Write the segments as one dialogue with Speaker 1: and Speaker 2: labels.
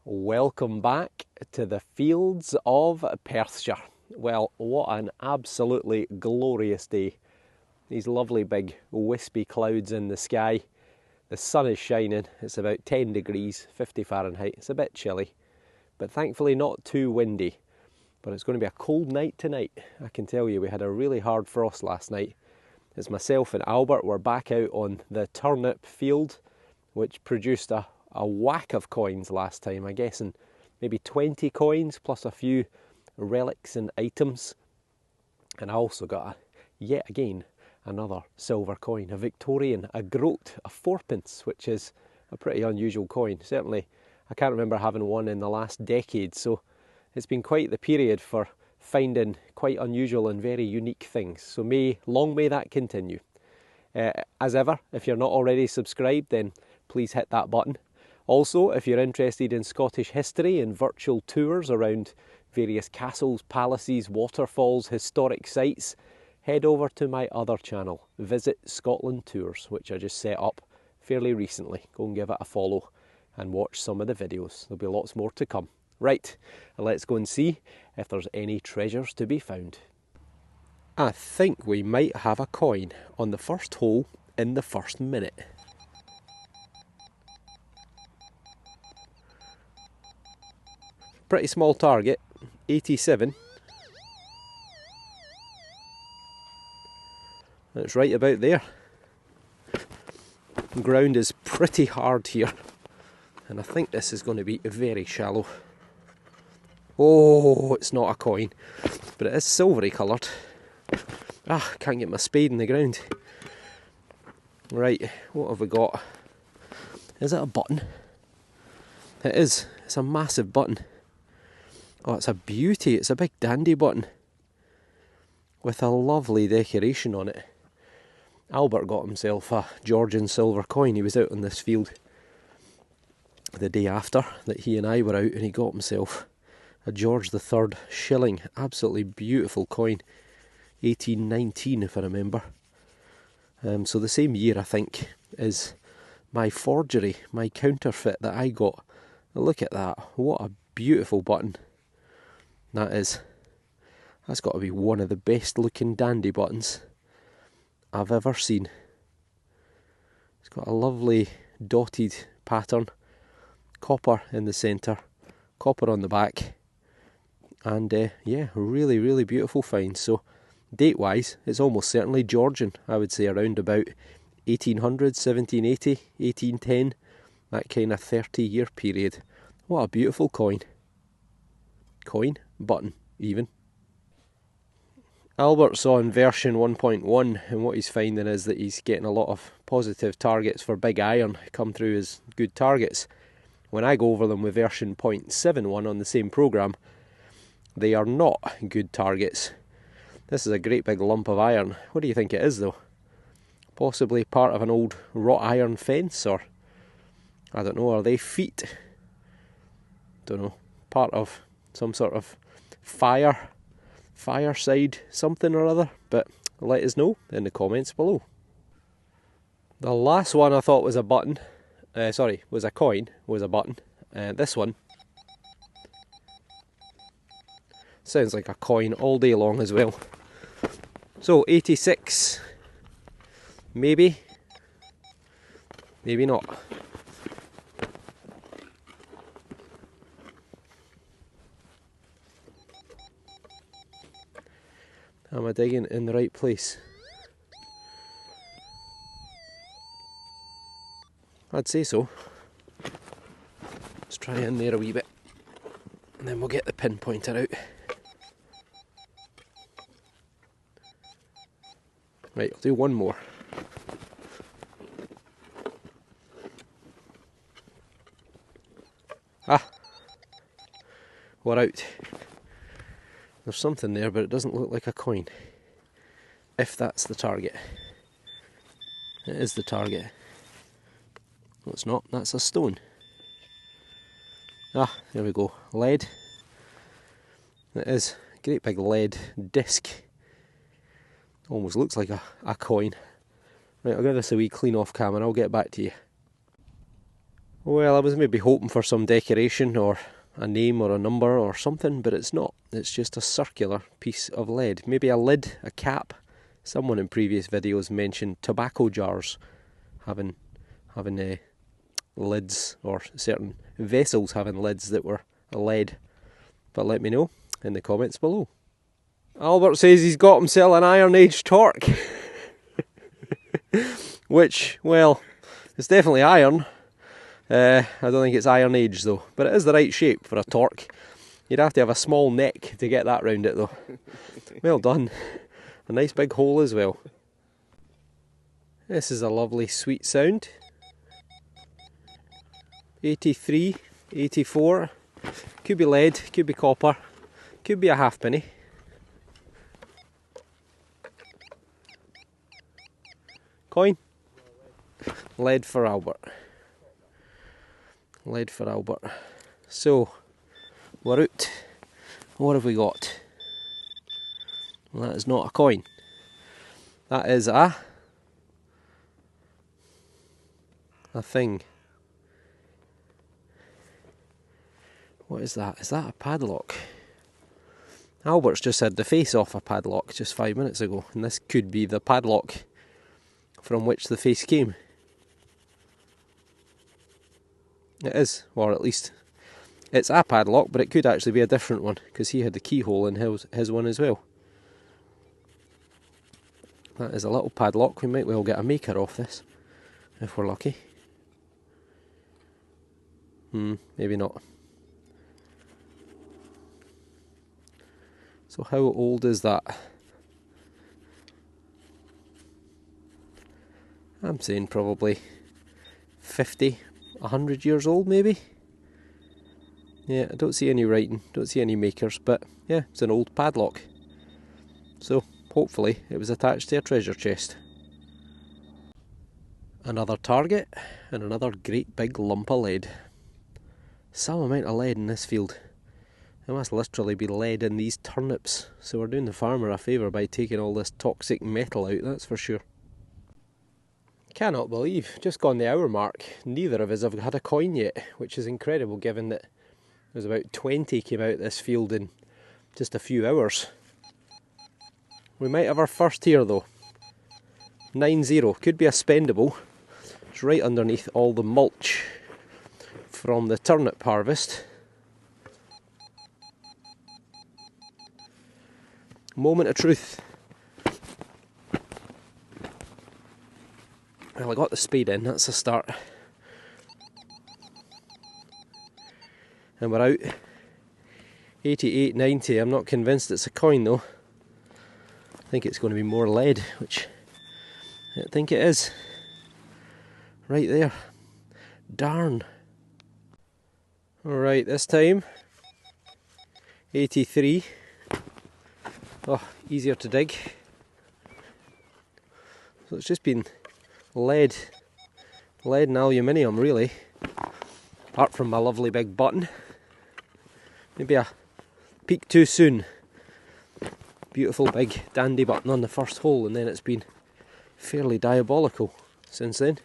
Speaker 1: Welcome back to the fields of Perthshire. Well, what an absolutely glorious day. These lovely big wispy clouds in the sky. The sun is shining. It's about 10 degrees, 50 Fahrenheit. It's a bit chilly, but thankfully not too windy. But it's going to be a cold night tonight. I can tell you, we had a really hard frost last night. As myself and Albert were back out on the turnip field, which produced a whack of coins last time, I'm guessing maybe 20 coins plus a few relics and items. And I also got, yet again, another silver coin, a Victorian, a groat, a 4p, which is a pretty unusual coin. Certainly, I can't remember having one in the last decade, so it's been quite the period for finding quite unusual and very unique things. So long may that continue. As ever, if you're not already subscribed, then please hit that button. Also, if you're interested in Scottish history and virtual tours around various castles, palaces, waterfalls, historic sites, head over to my other channel, Visit Scotland Tours, which I just set up fairly recently. Go and give it a follow and watch some of the videos. There'll be lots more to come. Right, let's go and see if there's any treasures to be found. I think we might have a coin on the first hole in the first minute. Pretty small target, 87. It's right about there. The ground is pretty hard here, and I think this is going to be very shallow. Oh, it's not a coin, but it is silvery coloured. Can't get my spade in the ground. Right, what have we got? Is it a button? It is. It's a massive button. Oh, it's a beauty. It's a big dandy button with a lovely decoration on it. Albert got himself a Georgian silver coin. He was out on this field the day after that he and I were out, and he got himself a George III shilling. Absolutely beautiful coin. 1819 if I remember. So the same year, I think, is my forgery, my counterfeit that I got. Now look at that. What a beautiful button. That's got to be one of the best looking dandy buttons I've ever seen. It's got a lovely dotted pattern, copper in the centre, copper on the back, and yeah, really beautiful find. So date wise, it's almost certainly Georgian. I would say around about 1800, 1780, 1810, that kind of 30-year period. What a beautiful coin. Button, even. Albert's on version 1.1, and what he's finding is that he's getting a lot of positive targets for big iron come through as good targets. When I go over them with version 0.71 on the same programme, they are not good targets. This is a great big lump of iron. What do you think it is, though? Possibly part of an old wrought iron fence, or I don't know, are they feet? Don't know. Part of some sort of fireside something or other, but let us know in the comments below. The last one I thought was a button, was a coin, was a button. This one sounds like a coin all day long as well. So 86, maybe not. Am I digging in the right place? I'd say so. Let's try in there a wee bit, and then we'll get the pinpointer out. Right, I'll do one more. We're out. There's something there, but it doesn't look like a coin. If that's the target. It is the target. No, it's not. That's a stone. There we go. Lead. It is. Great big lead disc. Almost looks like a coin. Right, I'll give this a wee clean off camera. I'll get back to you. Well, I was maybe hoping for some decoration or a name or a number or something, but it's not. It's just a circular piece of lead. Maybe a lid, a cap. Someone in previous videos mentioned tobacco jars having lids, or certain vessels having lids that were lead. But let me know in the comments below. Albert says he's got himself an Iron Age torque. Which, well, it's definitely iron. I don't think it's Iron Age though, but it is the right shape for a torque. You'd have to have a small neck to get that round it though. Well done. A nice big hole as well. This is a lovely sweet sound. 83, 84. Could be lead, could be copper, could be a halfpenny. Coin? Lead for Albert. Lead for Albert. So, we're out. What have we got? Well, that is not a coin. That is a thing. What is that? Is that a padlock? Albert's just had the face off a padlock just 5 minutes ago, and this could be the padlock from which the face came. It is, or at least it's a padlock, but it could actually be a different one, because he had the keyhole in his one as well. That is a little padlock. We might well get a maker off this, if we're lucky. Maybe not. So how old is that? I'm saying probably 50, 100 years old maybe. Yeah, I don't see any writing, don't see any makers, but yeah, it's an old padlock. So hopefully it was attached to a treasure chest. Another target and another great big lump of lead. Some amount of lead in this field. There must literally be lead in these turnips, so we're doing the farmer a favour by taking all this toxic metal out, that's for sure. Cannot believe, just gone the hour mark, neither of us have had a coin yet, which is incredible given that there's about 20 came out this field in just a few hours. We might have our first here though. 9-0, could be a spendable. It's right underneath all the mulch from the turnip harvest. Moment of truth. Well, I got the spade in, that's a start. And we're out. 88, 90, I'm not convinced it's a coin though. I think it's going to be more lead, which I think it is. Right there. Darn. Alright, this time 83. Oh, easier to dig. So it's just been lead and aluminium really, apart from my lovely big button. Maybe I peaked too soon. Beautiful big dandy button on the first hole, and then it's been fairly diabolical since then.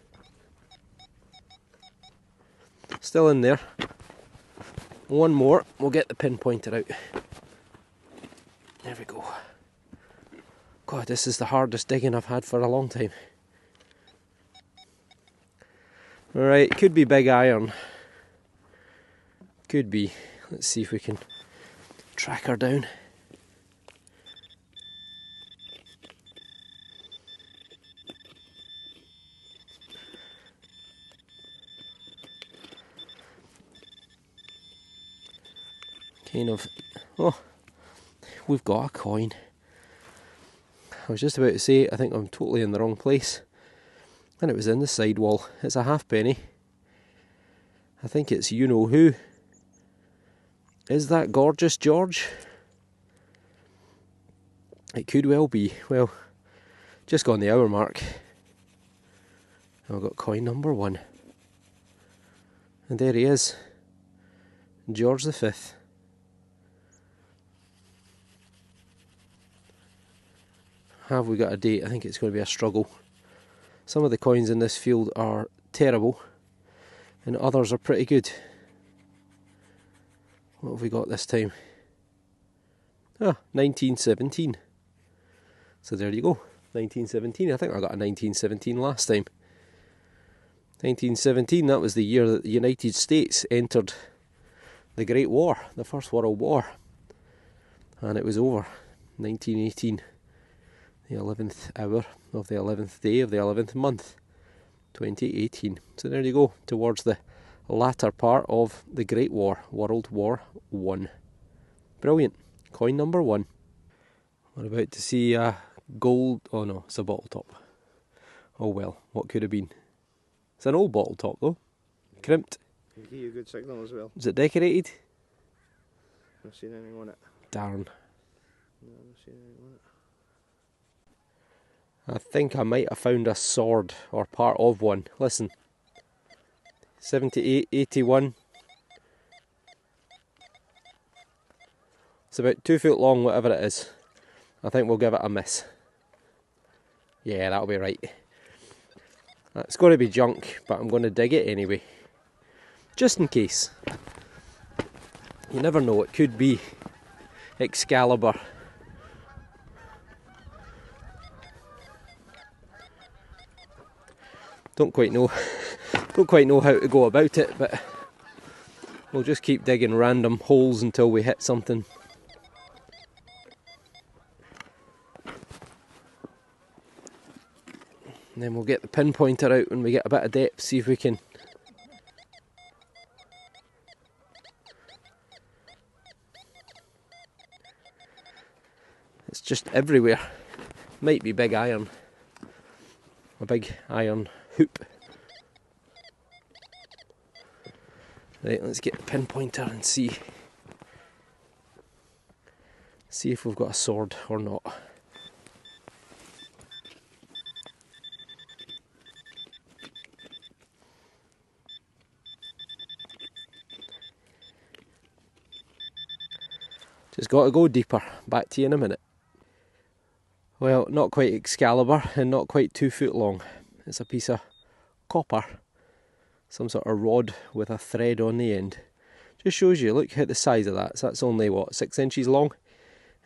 Speaker 1: Still in there. One more, we'll get the pin pointer out. There we go. God, this is the hardest digging I've had for a long time. Alright, could be big iron. Could be. Let's see if we can track her down. Kind of. Oh, we've got a coin. I was just about to say, I think I'm totally in the wrong place. And it was in the sidewall. It's a halfpenny. I think it's you know who. Is that Gorgeous George? It could well be. Well, just gone the hour mark. And I've got coin number 1. And there he is. George V. Have we got a date? I think it's going to be a struggle. Some of the coins in this field are terrible. and others are pretty good. What have we got this time? 1917. So there you go, 1917. I think I got a 1917 last time. 1917, that was the year that the United States entered the Great War, the First World War. And it was over. 1918, the 11th hour of the 11th day of the 11th month, 2018. So there you go, towards the latter part of the Great War, World War I. Brilliant. Coin number 1. We're about to see a gold... Oh no, it's a bottle top. Oh well, what could have been? It's an old bottle top though. Crimped.
Speaker 2: Can give you a good signal as well.
Speaker 1: Is it decorated?
Speaker 2: I've seen anything on it.
Speaker 1: Darn.
Speaker 2: No, I've seen anything on it.
Speaker 1: I think I might have found a sword or part of one. Listen. 78, 81. It's about 2 foot long, whatever it is. I think we'll give it a miss. Yeah, that'll be right. It's going to be junk, but I'm going to dig it anyway. Just in case. You never know, it could be Excalibur. Don't quite know how to go about it, but we'll just keep digging random holes until we hit something. And then we'll get the pinpointer out when we get a bit of depth, see if we can... It's just everywhere. Might be big iron. A big iron hoop. Right, let's get the pinpointer and see if we've got a sword or not. Just got to go deeper. Back to you in a minute. Well, not quite Excalibur and not quite 2 foot long. It's a piece of copper. Some sort of rod with a thread on the end. Just shows you, look at the size of that. So that's only, what, 6 inches long?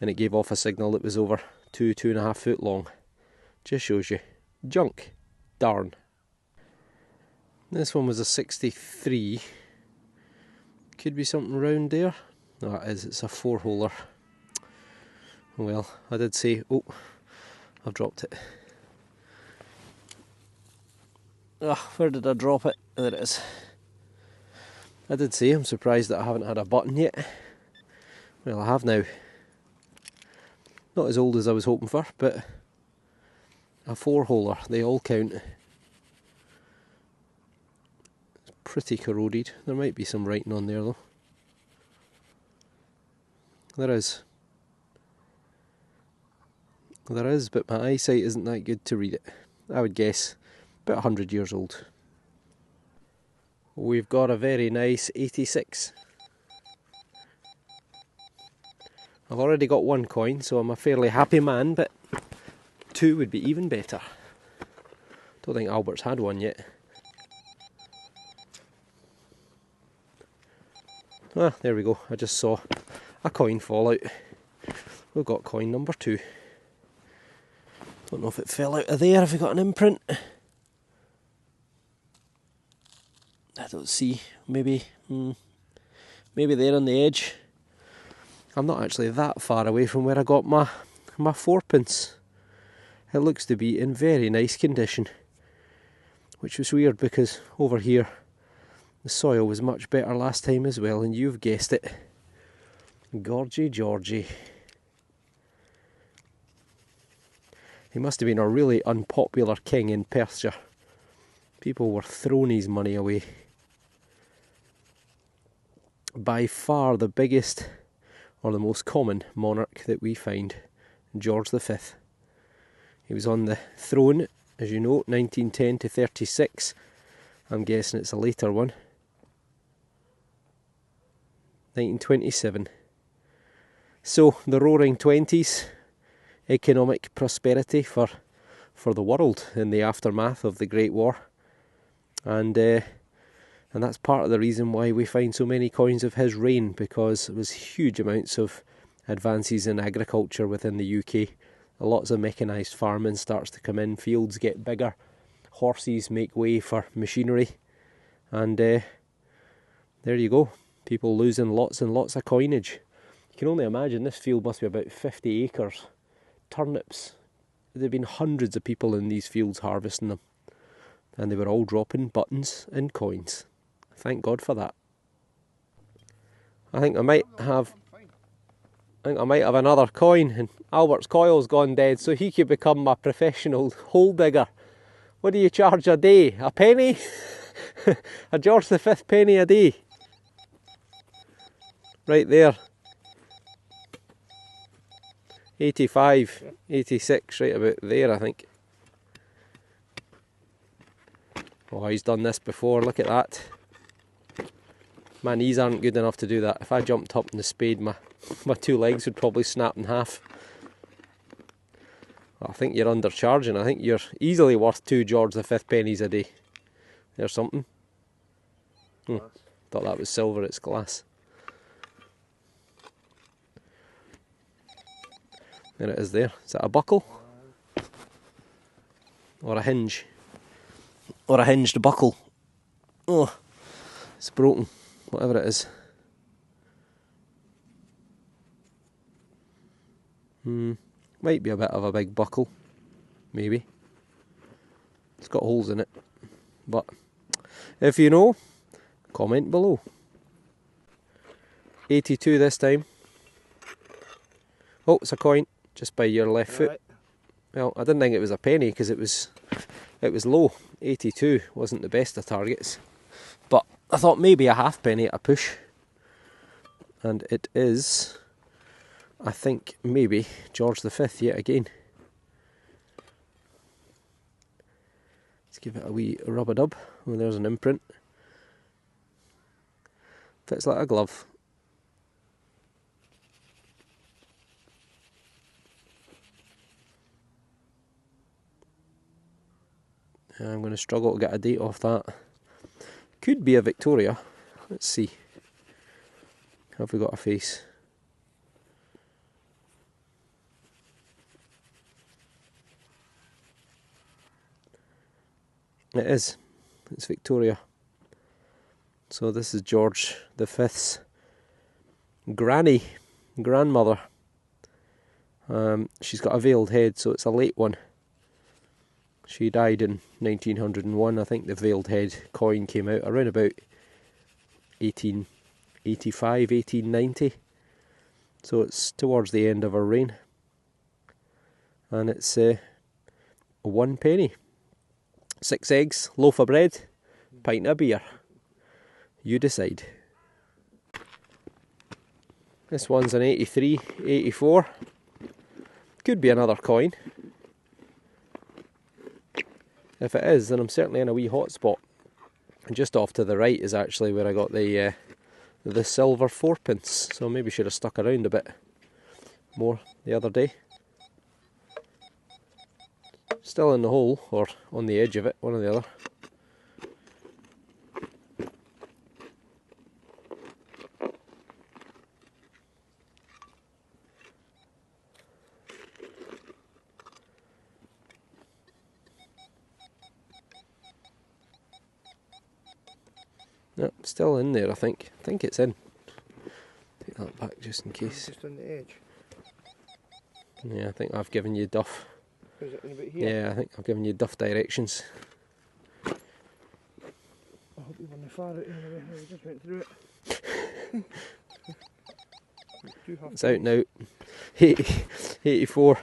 Speaker 1: And it gave off a signal that was over 2.5 foot long. Just shows you. Junk. Darn. This one was a 63. Could be something round there. No, it is. It's a 4-holer. Well, I did say... Oh, I've dropped it. Where did I drop it? There it is. I did say I'm surprised that I haven't had a button yet. Well, I have now. Not as old as I was hoping for, but a 4-holer. They all count. It's pretty corroded. There might be some writing on there though. There is. There is, but my eyesight isn't that good to read it. I would guess about 100 years old. We've got a very nice 86. I've already got 1 coin, so I'm a fairly happy man, but 2 would be even better. Don't think Albert's had 1 yet. There we go. I just saw a coin fall out. We've got coin number 2. Don't know if it fell out of there, if we got an imprint. I don't see. Maybe there on the edge. I'm not actually that far away from where I got my 4-pence. It looks to be in very nice condition. Which was weird because over here the soil was much better last time as well, and you've guessed it. Gorgy Georgie. He must have been a really unpopular king in Perthshire. People were throwing his money away. By far the biggest or the most common monarch that we find, George V. He was on the throne, as you know, 1910 to 36. I'm guessing it's a later one. 1927. So, the roaring 20s, economic prosperity for the world in the aftermath of the Great War. And And that's part of the reason why we find so many coins of his reign, because there was huge amounts of advances in agriculture within the UK. Lots of mechanised farming starts to come in, fields get bigger, horses make way for machinery, and there you go, people losing lots and lots of coinage. You can only imagine this field must be about 50 acres. Turnips, there have been hundreds of people in these fields harvesting them, and they were all dropping buttons and coins. Thank God for that. I think I might have another coin, and Albert's coil's gone dead, so he could become my professional hole digger. What do you charge a day? A penny? A George V penny a day. Right there. 85, 86, right about there, I think. Oh, he's done this before, look at that. My knees aren't good enough to do that. If I jumped up in the spade, my two legs would probably snap in half. Well, I think you're undercharging. I think you're easily worth 2 George V pennies a day. There's something. Thought that was silver, it's glass. There it is there. Is that a buckle? Or a hinge? Or a hinged buckle? Oh, it's broken. Whatever it is. Might be a bit of a big buckle. Maybe. It's got holes in it. But if you know, comment below. 82 this time. Oh, it's a coin. Just by your left foot. Well, I didn't think it was a penny because it was low. 82 wasn't the best of targets. But I thought maybe a halfpenny at a push. And it is, I think, maybe George V yet again. Let's give it a wee rub-a-dub. Oh, there's an imprint. Fits like a glove. I'm going to struggle to get a date off that. Could be a Victoria. Let's see. Have we got a face? It is. It's Victoria. So this is George V's grandmother. She's got a veiled head, so it's a late one. She died in 1901. I think the veiled head coin came out around about 1885, 1890. So it's towards the end of her reign. And it's 1 penny. 6 eggs, loaf of bread, pint of beer. You decide. This one's an 83, 84. Could be another coin. If it is, then I'm certainly in a wee hot spot. And just off to the right is actually where I got the silver 4pence. So maybe should have stuck around a bit more the other day. Still in the hole, or on the edge of it, one or the other. Yep, still in there, I think. I think it's in. Take that back just in case.
Speaker 2: Just on the edge.
Speaker 1: Yeah, I think I've given you duff.
Speaker 2: Is it in about here?
Speaker 1: Yeah, I think I've given you duff directions.
Speaker 2: I hope you weren't far out anyway. We just went through it.
Speaker 1: It's out now. 84.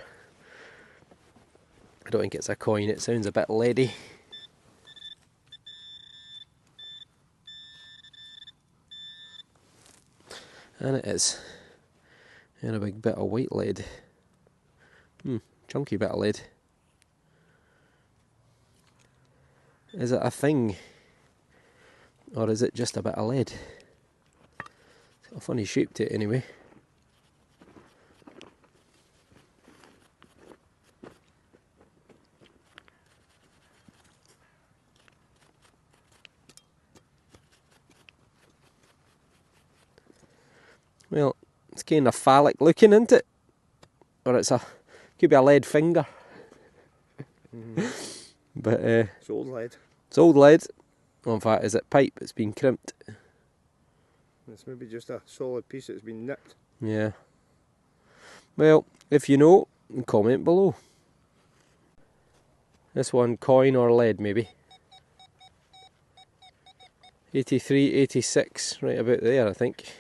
Speaker 1: I don't think it's a coin, it sounds a bit leady. And it is. And a big bit of white lead. Chunky bit of lead. Is it a thing? Or is it just a bit of lead? It's got a funny shape to it anyway. kind of phallic looking, isn't it? Or could be a lead finger. But
Speaker 2: It's old lead.
Speaker 1: it's old lead. Well, in fact, is it pipe? It's been crimped.
Speaker 2: It's maybe just a solid piece that's been nipped.
Speaker 1: Yeah. Well, if you know, comment below. This one, coin or lead maybe. 83, 86, right about there I think.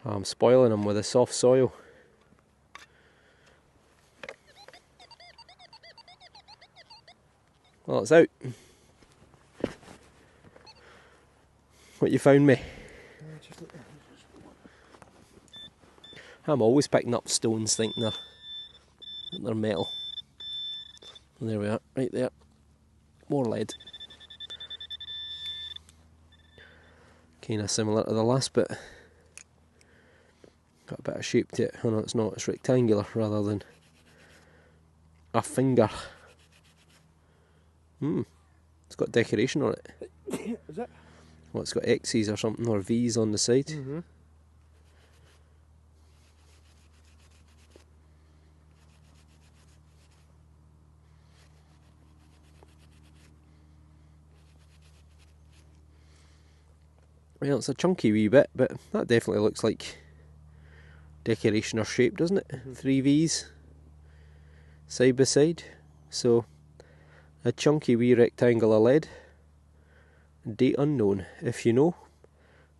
Speaker 1: Oh, I'm spoiling them with the soft soil. Well, it's out. What you found me? I'm always picking up stones thinking they're metal. And there we are, right there. More lead. Kind of similar to the last bit. Got a bit of shape to it. Oh no, it's not. It's rectangular rather than a finger. It's got decoration on it.
Speaker 2: Is it?
Speaker 1: Well, it's got X's or something, or V's on the side. Well, it's a chunky wee bit, but that definitely looks like decoration or shape, doesn't it? 3 V's side by side. So, a chunky wee rectangle of lead. Date unknown. If you know,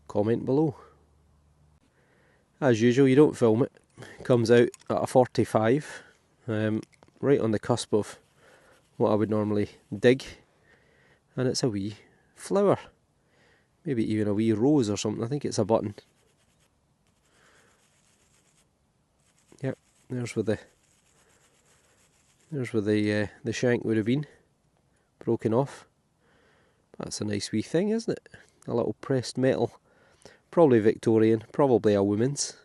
Speaker 1: comment below. As usual, you don't film it. Comes out at a 45, right on the cusp of what I would normally dig, and it's a wee flower. Maybe even a wee rose or something. I think it's a button. Yep, there's where the shank would have been broken off. That's a nice wee thing, isn't it? A little pressed metal, probably Victorian, probably a woman's,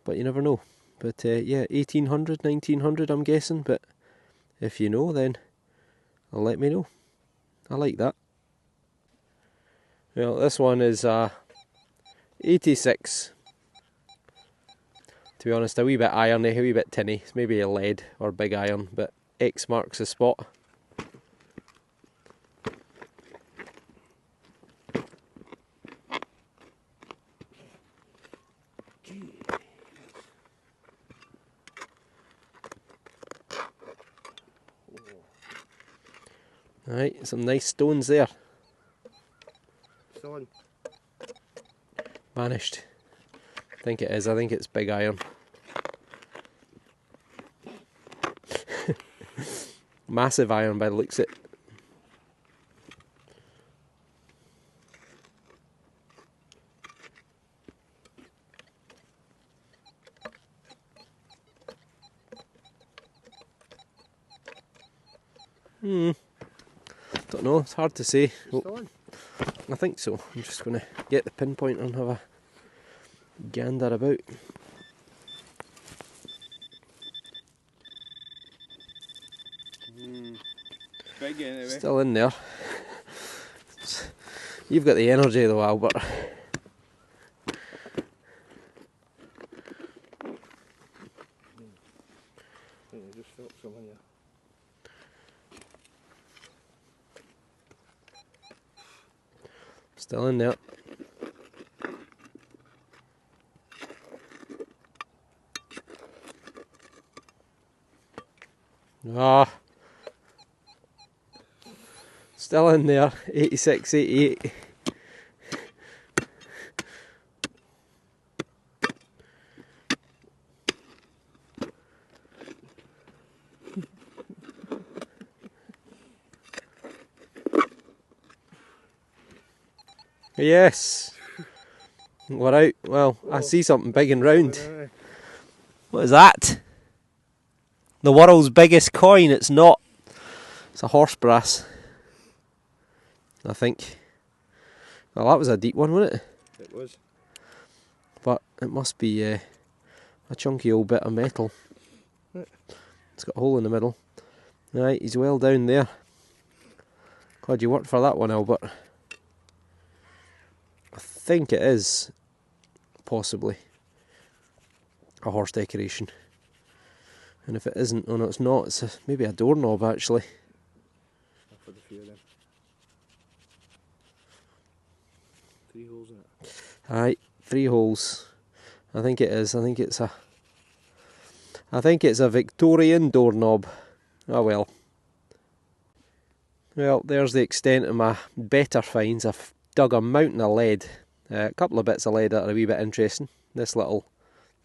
Speaker 1: but you never know. But yeah, 1800, 1900, I'm guessing. But if you know, then let me know. I like that. Well, this one is 86. To be honest, a wee bit irony, a wee bit tinny. It's maybe a lead or big iron, but X marks the spot. Right, some nice stones there.
Speaker 2: Still in.
Speaker 1: Vanished. I think it is. I think it's big iron. Massive iron by the looks of it. Don't know, it's hard to say.
Speaker 2: Still in.
Speaker 1: I think so. I'm just going to get the pinpoint and have a gander about.
Speaker 2: Big anyway.
Speaker 1: Still in there. You've got the energy though, Albert.
Speaker 2: I just felt some in there.
Speaker 1: Still in there. Ah. Still in there. 86, 88. Yes. We're out. Well, I see something big and round. What is that? The world's biggest coin. It's not. It's a horse brass, I think. Well, that was a deep one, wasn't it?
Speaker 2: It was.
Speaker 1: But it must be a chunky old bit of metal. It's got a hole in the middle. Right, he's well down there. Glad you worked for that one, Albert. think it is possibly a horse decoration. And if it isn't, oh no it's not, it's maybe a doorknob actually.
Speaker 2: I've put a few of them. 3 holes in it.
Speaker 1: Aye, 3 holes. I think it is. I think it's a Victorian doorknob. Oh well. Well, there's the extent of my better finds. I've dug a mountain of lead. A couple of bits of lead that are a wee bit interesting. This little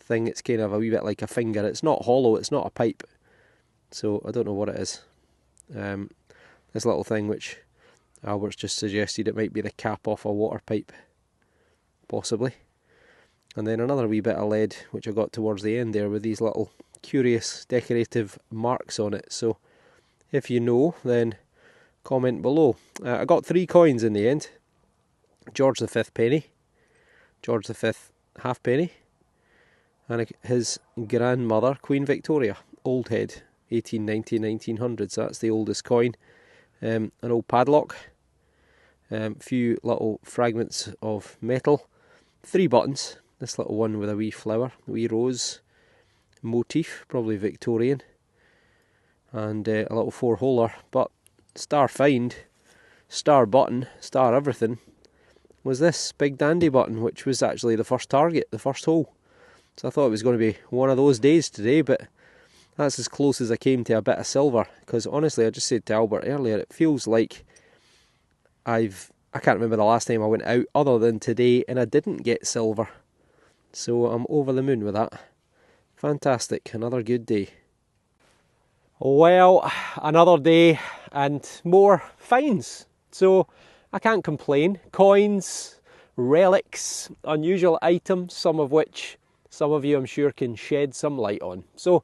Speaker 1: thing, it's kind of a wee bit like a finger. It's not hollow, it's not a pipe. So I don't know what it is. This little thing which Albert's just suggested it might be the cap off a water pipe. Possibly. And then another wee bit of lead which I got towards the end there with these little curious decorative marks on it. So if you know, then comment below. I got 3 coins in the end. George V penny, George V halfpenny, and his grandmother, Queen Victoria, old head, 1890-1900, so that's the oldest coin. An old padlock, few little fragments of metal, 3 buttons, this little one with a wee flower, a wee rose motif, probably Victorian, and a little 4-holer, but star find, star button, star everything, was this big dandy button, which was actually the first target, the first hole. So I thought it was going to be one of those days today, but that's as close as I came to a bit of silver, because honestly I just said to Albert earlier, it feels like I can't remember the last time I went out other than today and I didn't get silver. So I'm over the moon with that. Fantastic, another good day. Well, another day and more finds. So I can't complain. Coins, relics, unusual items, some of which some of you I'm sure can shed some light on. So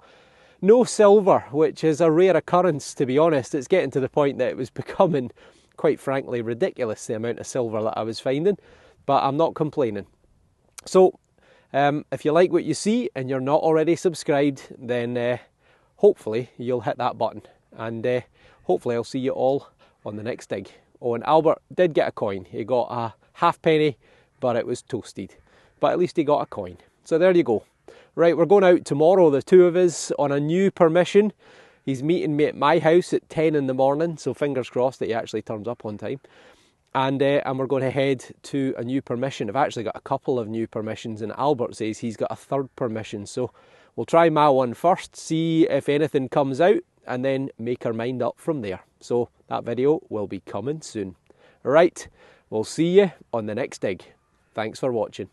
Speaker 1: no silver, which is a rare occurrence to be honest. It's getting to the point that it was becoming, quite frankly, ridiculous the amount of silver that I was finding, but I'm not complaining. So if you like what you see and you're not already subscribed, then hopefully you'll hit that button, and hopefully I'll see you all on the next dig. Oh, and Albert did get a coin. He got a halfpenny, but it was toasted. But at least he got a coin. So there you go. Right, we're going out tomorrow, the 2 of us, on a new permission. He's meeting me at my house at 10 in the morning, so fingers crossed that he actually turns up on time. And we're going to head to a new permission. I've actually got a couple of new permissions, and Albert says he's got a 3rd permission. So we'll try my one first, see if anything comes out, and then make our mind up from there. So that video will be coming soon. Right, we'll see you on the next dig. Thanks for watching.